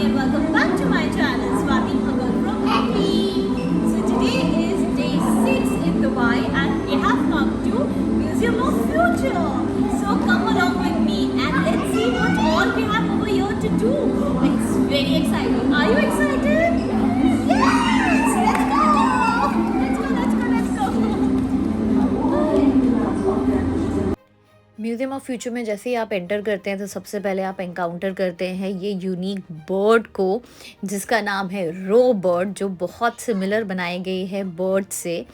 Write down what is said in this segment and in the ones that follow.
again, welcome back to my channel, Swati Pagal from Happy. So today is day 6 in Dubai and we have come to Museum of Future. So come along with me and let's see what all we have over here to do. It's very exciting. Are you excited? Yes! Let's go! Museum of future में जैसे ही आप enter करते हैं तो सबसे पहले आप encounter करते हैं ये यूनिक बर्ड को जिसका नाम है रो बर्ड, जो बहुत सिमिलर बनाई गई है बर्ड से।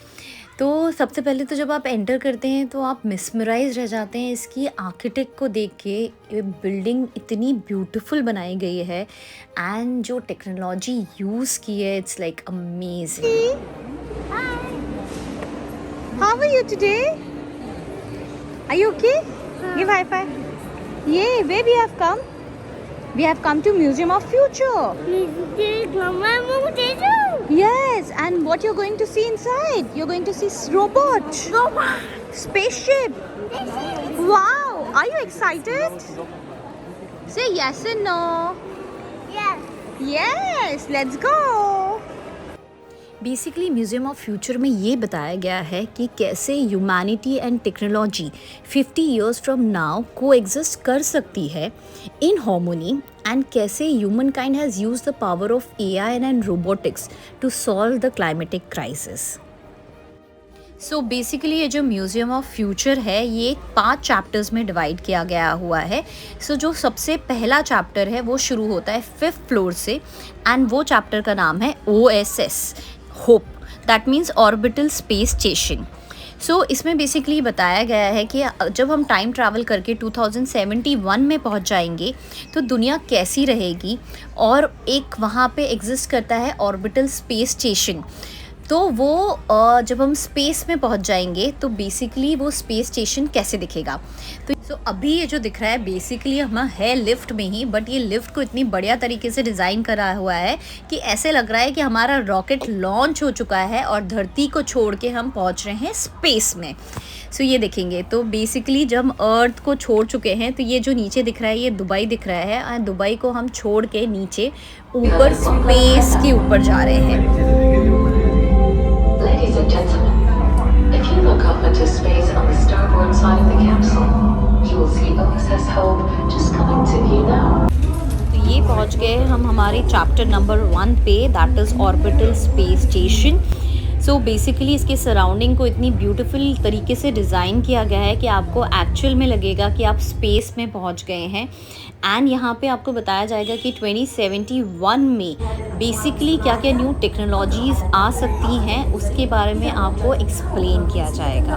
तो सबसे पहले तो जब आप एंटर करते हैं तो आप मिसमराइज रह जाते हैं इसकी आर्किटेक्ट को देख के। ये बिल्डिंग इतनी ब्यूटीफुल बनाई गई है एंड जो टेक्नोलॉजी यूज़ की है it's like amazing. How are you today? Are you okay? Give high five. Yay, where we have come? We have come to Museum of Future. Yes, and what you're going to see inside? You're going to see robot. Spaceship. Wow, are you excited? Say yes and no. Yes. Yes, let's go. Basically museum of future में ये बताया गया है कि कैसे humanity and technology 50 years from now को exist कर सकती है इन हार्मोनी एंड कैसे human kind has use the power of AI and robotics to solve the climatic crisis. So basically ये जो म्यूज़ियम ऑफ फ्यूचर है ये 5 चैप्टर्स में डिवाइड किया गया हुआ है। सो जो सबसे पहला चैप्टर है वो शुरू होता है 5th फ्लोर से एंड वो चैप्टर का नाम है OSS hope, that means orbital space station. So इसमें बेसिकली बताया गया है कि जब हम टाइम ट्रैवल करके 2071 में पहुंच जाएंगे तो दुनिया कैसी रहेगी, और एक वहाँ पे एग्जिस्ट करता है ऑर्बिटल स्पेस स्टेशन। तो वो जब हम स्पेस में पहुंच जाएंगे तो बेसिकली वो स्पेस स्टेशन कैसे दिखेगा। तो अभी ये जो दिख रहा है बेसिकली हम है लिफ्ट में ही, बट ये लिफ्ट को इतनी बढ़िया तरीके से डिज़ाइन करा हुआ है कि ऐसे लग रहा है कि हमारा रॉकेट लॉन्च हो चुका है और धरती को छोड़ के हम पहुंच रहे हैं स्पेस में। सो ये देखेंगे तो बेसिकली जब हम अर्थ को छोड़ चुके हैं तो ये जो नीचे दिख रहा है ये दुबई दिख रहा है, और दुबई को हम छोड़ के नीचे ऊपर स्पेस के ऊपर जा रहे हैं। Ladies and gentlemen, if you look up into space on the starboard side of the capsule, you will see OSS Hope just coming to view now. तो ये पहुंच गए हम हमारे चैप्टर नंबर 1 पे, that is orbital space station. So basically इसके surrounding को इतनी ब्यूटीफुल तरीके से डिज़ाइन किया गया है कि आपको एक्चुअल में लगेगा कि आप स्पेस में पहुंच गए हैं। एंड यहाँ पे आपको बताया जाएगा कि 2071 में बेसिकली क्या क्या न्यू टेक्नोलॉजीज़ आ सकती हैं उसके बारे में आपको एक्सप्लेन किया जाएगा।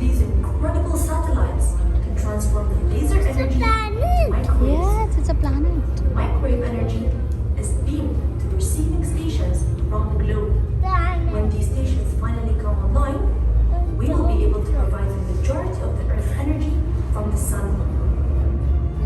These incredible satellites can transform the laser energy into microwaves. Yes, it's a planet. Microwave energy is beamed to the receiving stations around the globe. When these stations finally come online, we will be able to provide the majority of the Earth's energy from the sun.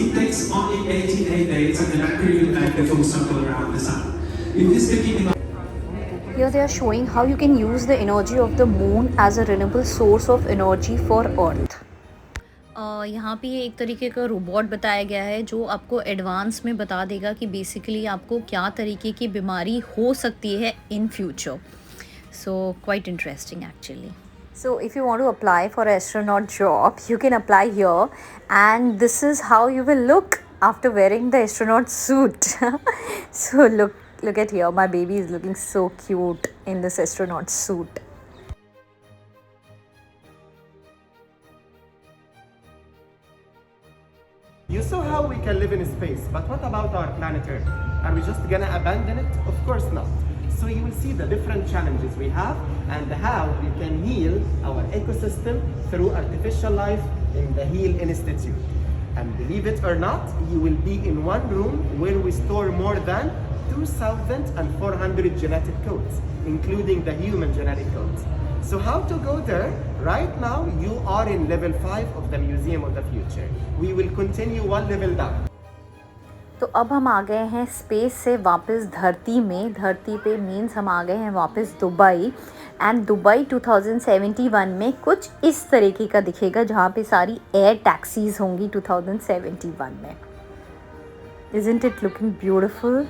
it takes only 88 days and the Mercury will make the full circle around the sun. In this beginning Here they are showing how you can use the energy of the moon as a renewable source of energy for Earth. यहाँ पे एक तरीके का robot बताया गया है जो आपको एडवांस में बता देगा कि बेसिकली आपको क्या तरीके की बीमारी हो सकती है in future. So quite interesting actually. So if you want to apply for an astronaut job, you can apply here, and this is how you will look after wearing the astronaut suit. So look at here, my baby is looking so cute in this astronaut suit. You saw how we can live in space, but what about our planet Earth? Are we just gonna abandon it? Of course not. So you will see the different challenges we have and how we can heal our ecosystem through artificial life in the Heal Institute. And believe it or not, you will be in one room where we store more than 2,400 genetic codes, including the human genetic codes. So how to go there? Right now, you are in level 5 of the Museum of the Future. We will continue one level down. तो अब हम आ गए हैं space से वापस धरती में। धरती पे मीन्स हम आ गए हैं वापस दुबई। एंड दुबई 2071 में कुछ इस तरीके का दिखेगा, जहाँ पे सारी एयर टैक्सीज होंगी 2071 में। Isn't it looking beautiful?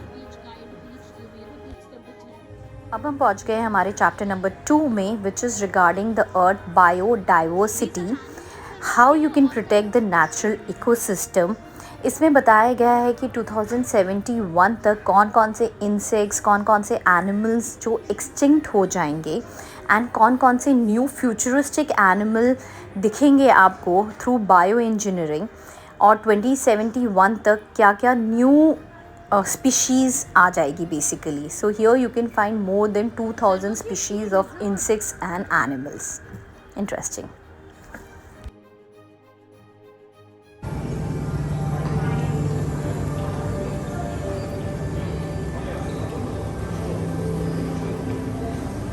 अब हम पहुँच गए हैं हमारे चैप्टर नंबर 2 में, which is regarding the earth biodiversity, how you can protect the natural ecosystem. इसमें बताया गया है कि 2071 तक कौन कौन से इंसेक्ट्स, कौन कौन से एनिमल्स जो एक्सटिंक्ट हो जाएंगे एंड कौन कौन से न्यू फ्यूचरिस्टिक एनिमल दिखेंगे आपको थ्रू बायो इंजीनियरिंग, और 2071 तक क्या क्या न्यू स्पीशीज़ आ जाएगी basically. So here you can find more than 2000 species of insects and animals. Interesting.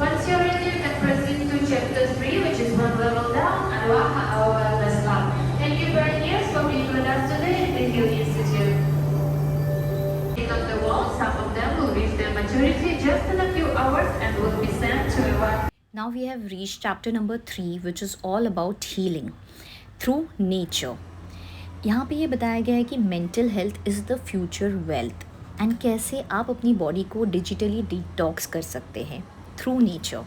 Once you're ready, you can proceed to chapter 3, which is one level down, Anwaha Awal Islam. Thank you very much for being with us today at the Hill Institute. On the wall, some of them will reach their maturity just in a few hours and will be sent to a Now we have reached chapter number 3, which is all about healing through nature. यहाँ पे ये बताया गया है कि mental health is the future wealth, and कैसे आप अपनी बॉडी को डिजिटली डिटॉक्स कर सकते हैं थ्रू नेचर।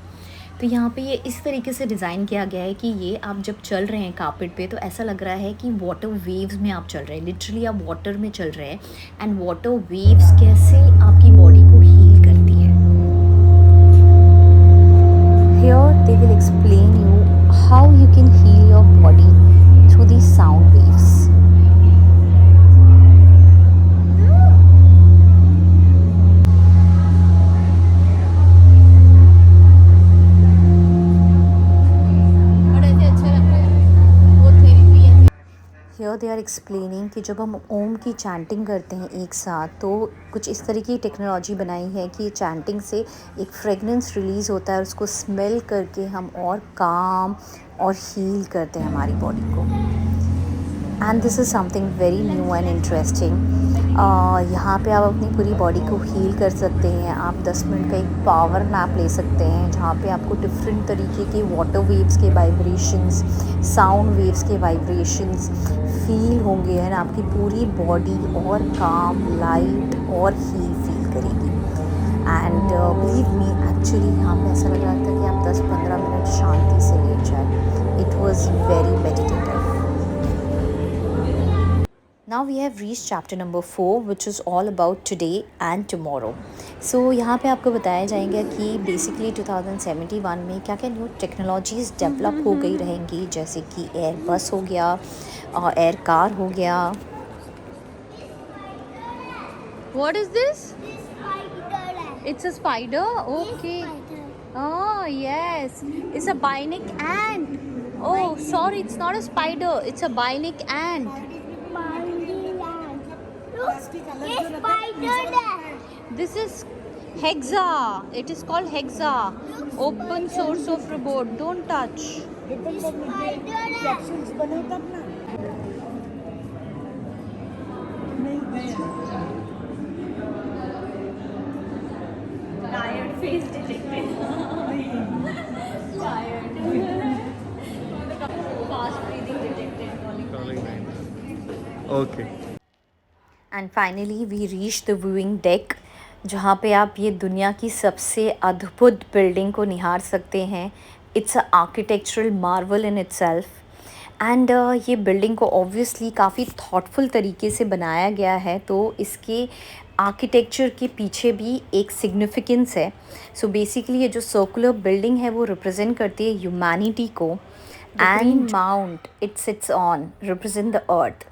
तो यहाँ पे ये इस तरीके से डिज़ाइन किया गया है कि ये आप जब चल रहे हैं कारपेट पे तो ऐसा लग रहा है कि वाटर वेव्स में आप चल रहे हैं, लिटरली आप वाटर में चल रहे हैं। एंड वाटर वेव्स कैसे आपकी बॉडी को हील करती है। Here they will explain you how you can heal your body through the sound waves. Here they are explaining कि जब हम ओम की चैंटिंग करते हैं एक साथ, तो कुछ इस तरह की टेक्नोलॉजी बनाई है कि चैंटिंग से एक फ्रेगनेंस रिलीज़ होता है और उसको स्मेल करके हम और काम और हील करते हैं हमारी बॉडी को। And this is something very new and interesting. यहाँ पे आप अपनी पूरी बॉडी को हील कर सकते हैं। आप 10 मिनट का एक पावर नैप ले सकते हैं, जहाँ पे आपको डिफरेंट तरीके के वाटर वेव्स के वाइब्रेशंस, साउंड वेव्स के वाइब्रेशंस फील होंगे एंड आपकी पूरी बॉडी और काम, लाइट और हील फील करेगी। एंड बिलीव मी, एक्चुअली यहाँ पे ऐसा लग रहा था कि आप 10-15 मिनट शांति से लेट जाए। It was very meditative. Now we have reached chapter number 4, which is all about today and tomorrow. So यहाँ पे आपको बताया जाएगा कि बेसिकली 2071 में क्या क्या न्यू टेक्नोलॉजीज़ डेवलप हो गई रहेंगी, जैसे कि एयर बस हो गया और एयर कार हो गया। What is this? It's a spider. Okay. Oh yes, it's a bionic ant. Oh sorry, it's not a spider. It's a bionic ant. This is Hexa. It is called Hexa. Open source of robot. Don't touch. Tired face detected. Tired. Fast breathing detected. Okay. And finally we reach the viewing deck, जहाँ पे आप ये दुनिया की सबसे अद्भुत building को निहार सकते हैं। It's a architectural Marvel in itself. And ये बिल्डिंग को ऑब्वियसली काफ़ी थॉटफुल तरीके से बनाया गया है, तो इसके आर्किटेक्चर के पीछे भी एक सिग्निफिकेंस है। सो बेसिकली ये जो सर्कुलर बिल्डिंग है वो रिप्रेजेंट करती है ह्यूमैनिटी को, and mount it sits on represent the earth,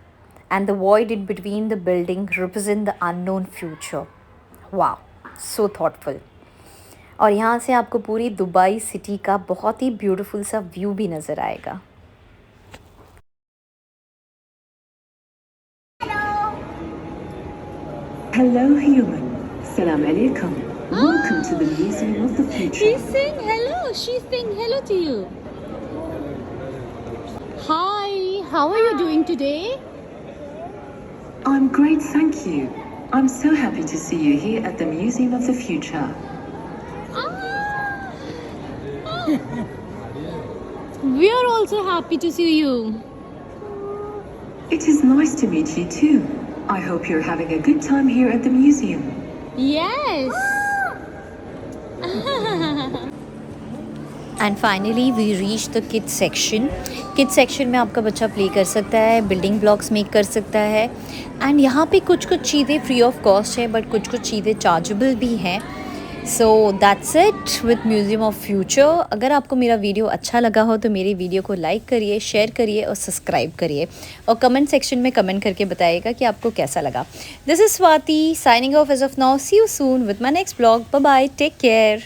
and the void in between the building represent the unknown future. Wow, so thoughtful. और यहाँ से आपको पूरी दुबई सिटी का बहुत ही ब्यूटीफुल सा व्यू भी नज़र आएगा। Hello, human. Salam alaikum. Welcome to the Museum of the Future. She's saying hello. She's saying hello to you. Hi, how are you doing today? I'm great, thank you. I'm so happy to see you here at the Museum of the Future. We are also happy to see you. It is nice to meet you too. I hope you're having a good time here at the museum. Yes. And finally we reach the kids section. Kids section में आपका बच्चा play कर सकता है, building blocks make कर सकता है. And यहाँ पे कुछ चीज़ें फ्री ऑफ कॉस्ट है, बट कुछ चीज़ें चार्जेबल भी हैं. So that's it with museum of future. अगर आपको मेरा वीडियो अच्छा लगा हो तो मेरी वीडियो को लाइक करिए, शेयर करिए और सब्सक्राइब करिए, और कमेंट सेक्शन में कमेंट करके बताइएगा कि आपको कैसा लगा. This is Swati signing off as of now. See you soon with my next blog. Bye bye, take care.